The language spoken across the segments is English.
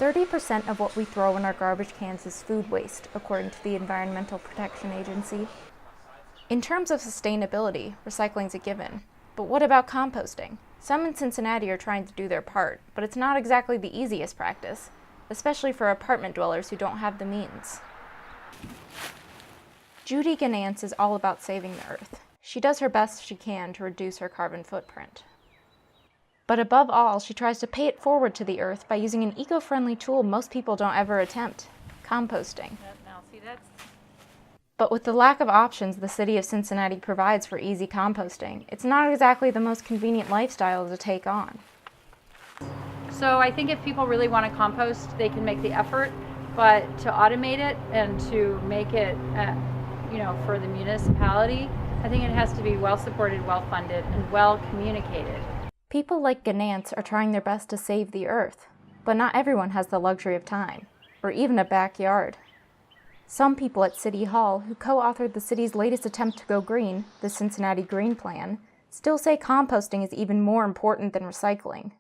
30% of what we throw in our garbage cans is food waste, according to the Environmental Protection Agency. In terms of sustainability, recycling's a given. But what about composting? Some in Cincinnati are trying to do their part, but it's not exactly the easiest practice, especially for apartment dwellers who don't have the means. Judy Ganance is all about saving the earth. She does her best she can to reduce her carbon footprint. But above all, she tries to pay it forward to the earth by using an eco-friendly tool most people don't ever attempt: composting. But with the lack of options the city of Cincinnati provides for easy composting, it's not exactly the most convenient lifestyle to take on. So I think if people really want to compost, they can make the effort, but to automate it and to make it, for the municipality, I think it has to be well supported, well funded, and well communicated. People like Ganance are trying their best to save the earth, but not everyone has the luxury of time, or even a backyard. Some people at City Hall, who co-authored the city's latest attempt to go green, the Cincinnati Green Plan, still say composting is even more important than recycling.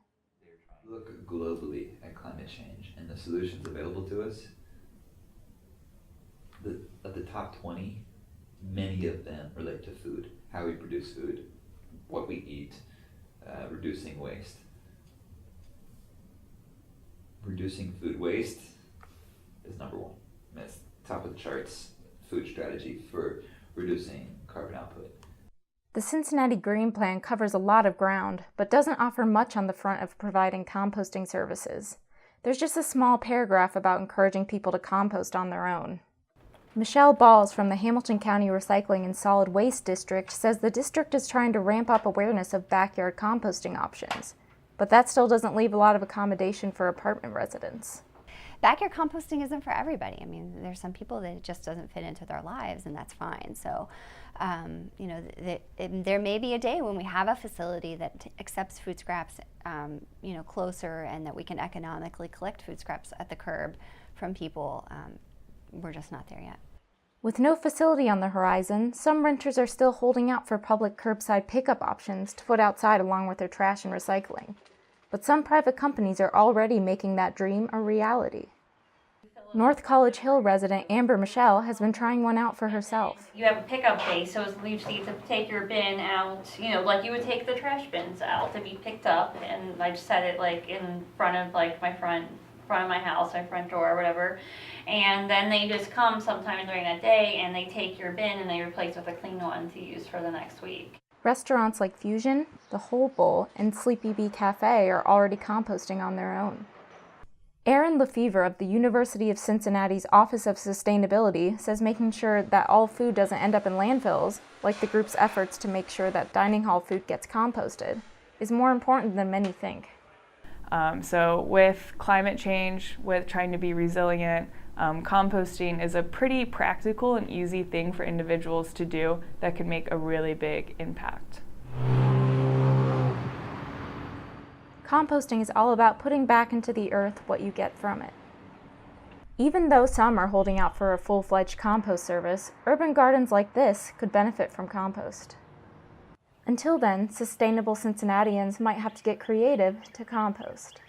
Look globally at climate change and the solutions available to us. Of the top 20, many of them relate to food, how we produce food, what we eat, reducing waste. Reducing food waste is number one. It's top of the charts food strategy for reducing carbon output. The Cincinnati Green Plan covers a lot of ground, but doesn't offer much on the front of providing composting services. There's just a small paragraph about encouraging people to compost on their own. Michelle Balls from the Hamilton County Recycling and Solid Waste District says the district is trying to ramp up awareness of backyard composting options, but that still doesn't leave a lot of accommodation for apartment residents. Backyard composting isn't for everybody. I mean, there's some people that it just doesn't fit into their lives, and that's fine. So, there may be a day when we have a facility that accepts food scraps, closer, and that we can economically collect food scraps at the curb from people. We're just not there yet. With no facility on the horizon, some renters are still holding out for public curbside pickup options to put outside along with their trash and recycling. But some private companies are already making that dream a reality. North College Hill resident Amber Michelle has been trying one out for herself. You have a pickup day, so it's usually to take your bin out, like you would take the trash bins out to be picked up, and I just set it like in front of like my front of my house, my front door or whatever, and then they just come sometime during that day and they take your bin and they replace with a clean one to use for the next week. Restaurants like Fusion, The Whole Bowl, and Sleepy Bee Cafe are already composting on their own. Erin Lefevre of the University of Cincinnati's Office of Sustainability says making sure that all food doesn't end up in landfills, like the group's efforts to make sure that dining hall food gets composted, is more important than many think. So with climate change, with trying to be resilient, composting is a pretty practical and easy thing for individuals to do that can make a really big impact. Composting is all about putting back into the earth what you get from it. Even though some are holding out for a full-fledged compost service, urban gardens like this could benefit from compost. Until then, sustainable Cincinnatians might have to get creative to compost.